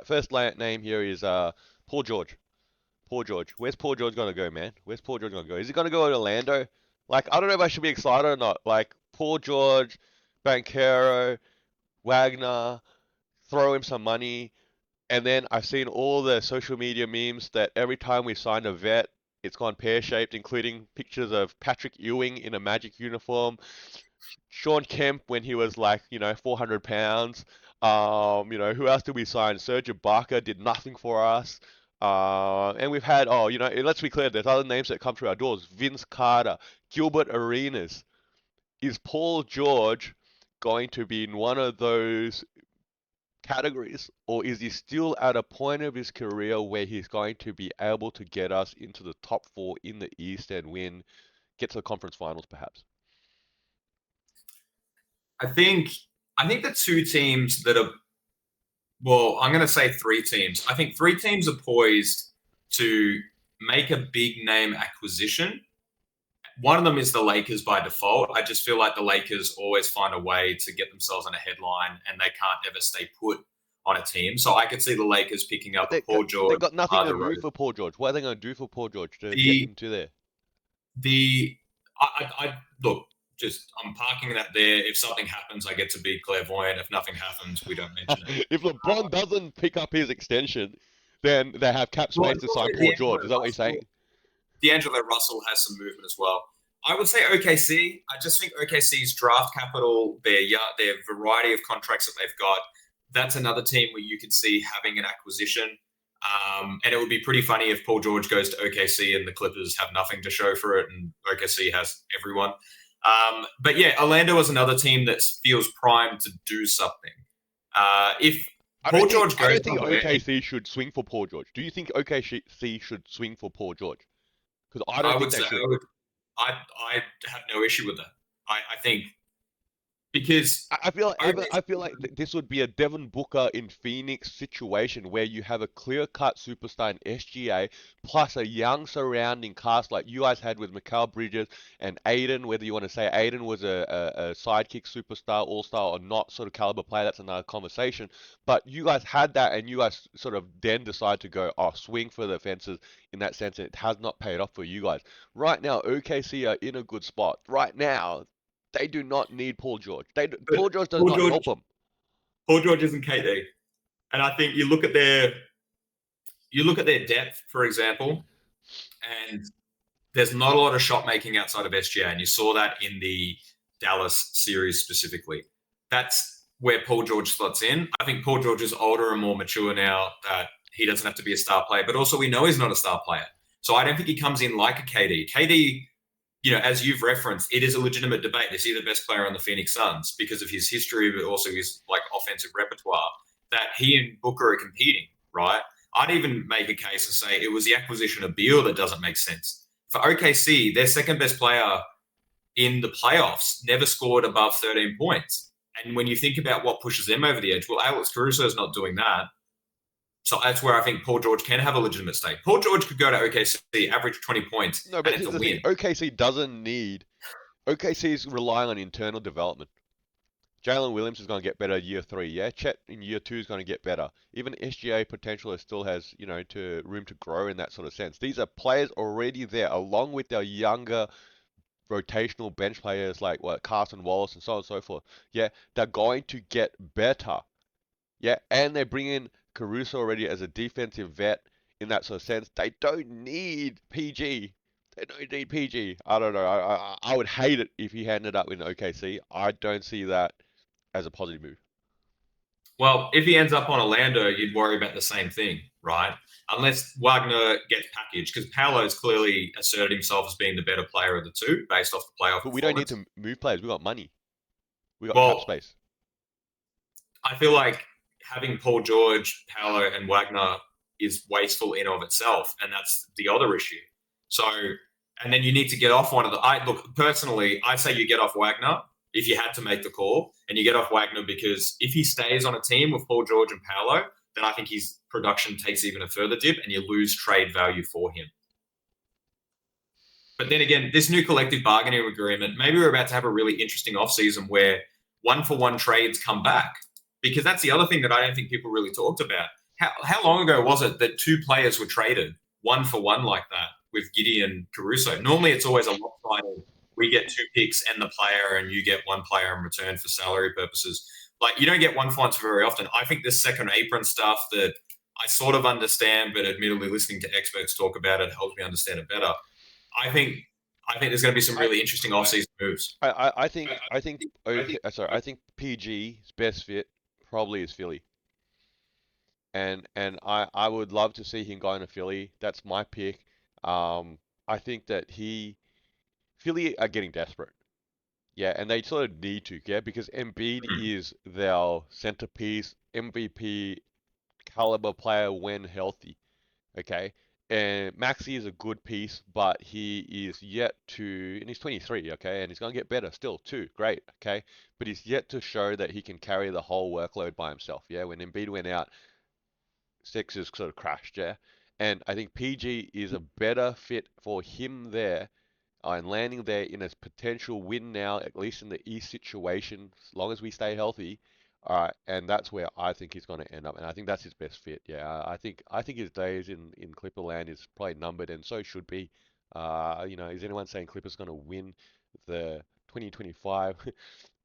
First name here is Paul George. Paul George. Where's Paul George gonna go, man? Where's Paul George gonna go? Is he gonna go to Orlando? Like, I don't know if I should be excited or not. Like, Paul George, Banchero, Wagner, throw him some money. And then I've seen all the social media memes that every time we sign a vet, it's gone pear-shaped, including pictures of Patrick Ewing in a Magic uniform, Sean Kemp when he was like, 400 pounds. Who else did we sign? Serge Ibaka did nothing for us. And we've had, let's be clear, there's other names that come through our doors. Vince Carter, Gilbert Arenas. Is Paul George going to be in one of those categories, or is he still at a point of his career where he's going to be able to get us into the top four in the East and get to the conference finals, perhaps? I think the two teams that are, well, I'm going to say three teams. I think three teams are poised to make a big name acquisition. One of them is the Lakers by default. I just feel like the Lakers always find a way to get themselves on a headline, and they can't ever stay put on a team. So I could see the Lakers picking up Paul George. They've got nothing to do for Paul George. What are they going to do for Paul George to get him to there? Look, I'm parking that there. If something happens, I get to be clairvoyant. If nothing happens, we don't mention it. If LeBron doesn't pick up his extension, then they have cap space to sign Paul George. Is that what you're saying? D'Angelo Russell has some movement as well. I would say OKC. I just think OKC's draft capital, their variety of contracts that they've got, that's another team where you could see having an acquisition. And it would be pretty funny if Paul George goes to OKC and the Clippers have nothing to show for it, and OKC has everyone. But yeah, Orlando is another team that feels primed to do something. If Paul George goes, I don't think OKC should swing for Paul George. Do you think OKC should swing for Paul George? Because I don't think they should. I have no issue with that. I think because I feel like this would be a Devin Booker in Phoenix situation where you have a clear-cut superstar in SGA plus a young surrounding cast like you guys had with Mikal Bridges and Aiden. Whether you want to say Aiden was a sidekick superstar, all-star or not sort of caliber player, that's another conversation. But you guys had that, and you guys sort of then decide to go, swing for the fences in that sense. It has not paid off for you guys. Right now, OKC are in a good spot. Right now, they do not need Paul George. Paul George does not help them. Paul George isn't KD, and I think you look at their depth, for example, and there's not a lot of shot making outside of SGA, and you saw that in the Dallas series specifically. That's where Paul George slots in. I think Paul George is older and more mature now that he doesn't have to be a star player, but also we know he's not a star player. So I don't think he comes in like a KD. KD, as you've referenced, it is a legitimate debate. Is he the best player on the Phoenix Suns because of his history, but also his offensive repertoire, that he and Booker are competing, right? I'd even make a case and say it was the acquisition of Beal that doesn't make sense. For OKC, their second best player in the playoffs never scored above 13 points. And when you think about what pushes them over the edge, well, Alex Caruso is not doing that. So that's where I think Paul George can have a legitimate stake. Paul George could go to OKC, average 20 points. No, but here's the thing. OKC doesn't need. OKC is relying on internal development. Jalen Williams is going to get better year 3. Yeah, Chet in year 2 is going to get better. Even SGA potential still has, room to grow in that sort of sense. These are players already there, along with their younger rotational bench players like Carson Wallace and so on and so forth. Yeah, they're going to get better. Yeah, and they're bringing Caruso already as a defensive vet in that sort of sense. They don't need PG. They don't need PG. I don't know. I would hate it if he ended up in OKC. I don't see that as a positive move. Well, if he ends up on Orlando, you'd worry about the same thing, right? Unless Wagner gets packaged, because Paolo's clearly asserted himself as being the better player of the two based off the playoff. But we don't need to move players. We got money. We got cap space. I feel like having Paul George, Paolo, and Wagner is wasteful in of itself, and that's the other issue. So, and then you need to get off one of the. Look, personally, I say you get off Wagner if you had to make the call, and you get off Wagner because if he stays on a team with Paul George and Paolo, then I think his production takes even a further dip, and you lose trade value for him. But then again, this new collective bargaining agreement, maybe we're about to have a really interesting offseason where one-for-one trades come back. Because that's the other thing that I don't think people really talked about. how long ago was it that 2 players were traded 1-for-1 like that with Giddey and Caruso? Normally, it's always a lopsided. We get 2 picks and the player, and you get 1 player in return for salary purposes. Like, you don't get 1-for-ones very often. I think this second apron stuff that I sort of understand, but admittedly, listening to experts talk about it helps me understand it better. I think there's going to be some really interesting off-season moves. I think PG's best fit probably is Philly. And I would love to see him going to Philly. That's my pick. I think that Philly are getting desperate. Yeah, and they sort of need to, yeah, because Embiid is their centerpiece, MVP caliber player when healthy. Okay. And Maxi is a good piece, but he is yet to, and he's 23, okay, and he's going to get better still too. Great, okay, but he's yet to show that he can carry the whole workload by himself. Yeah, when Embiid went out, Sixers sort of crashed. Yeah, and I think PG is a better fit for him there, and landing there in a potential win now, at least in the East situation, as long as we stay healthy. All right, and that's where I think he's going to end up, and I think that's his best fit. Yeah, I think his days in Clipperland is probably numbered, and so should be. Is anyone saying Clippers going to win the 2025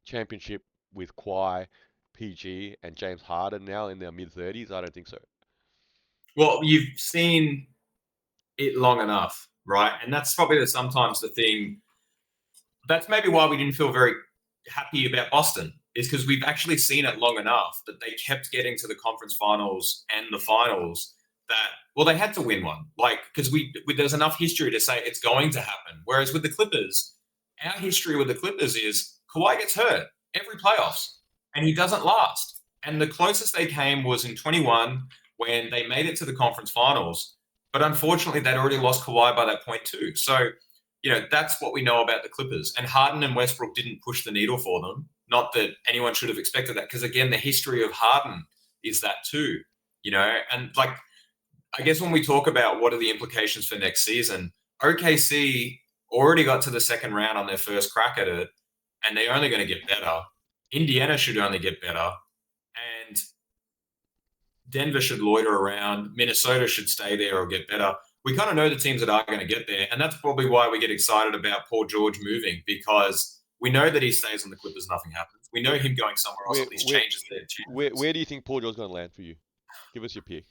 championship with Kawhi, PG, and James Harden now in their mid-30s? I don't think so. Well, you've seen it long enough, right? And that's probably sometimes the thing. That's maybe why we didn't feel very happy about Boston, is because we've actually seen it long enough that they kept getting to the conference finals and the finals that, well, they had to win one. Like, because there's enough history to say it's going to happen. Whereas with the Clippers, our history with the Clippers is Kawhi gets hurt every playoffs and he doesn't last. And the closest they came was in 21 when they made it to the conference finals. But unfortunately, they'd already lost Kawhi by that point too. So, that's what we know about the Clippers. And Harden and Westbrook didn't push the needle for them. Not that anyone should have expected that, because again, the history of Harden is that too. And like, I guess when we talk about what are the implications for next season, OKC already got to the second round on their first crack at it, and they're only going to get better. Indiana should only get better. And Denver should loiter around. Minnesota should stay there or get better. We kind of know the teams that are going to get there. And that's probably why we get excited about Paul George moving, because we know that he stays on the Clippers, nothing happens. We know him going somewhere else at least changes their chances. Where do you think Paul George is going to land for you? Give us your pick.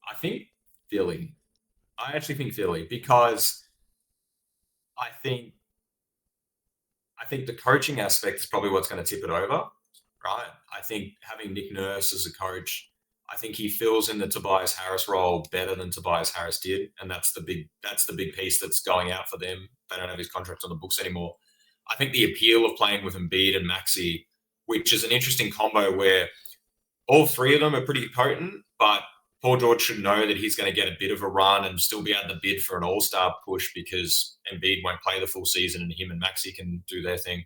I think Philly. I actually think Philly, because I think the coaching aspect is probably what's going to tip it over, right? I think having Nick Nurse as a coach, I think he fills in the Tobias Harris role better than Tobias Harris did, and that's the big piece that's going out for them. They don't have his contract on the books anymore. I think the appeal of playing with Embiid and Maxey, which is an interesting combo where all 3 of them are pretty potent, but Paul George should know that he's going to get a bit of a run and still be able to bid for an all-star push, because Embiid won't play the full season and him and Maxey can do their thing.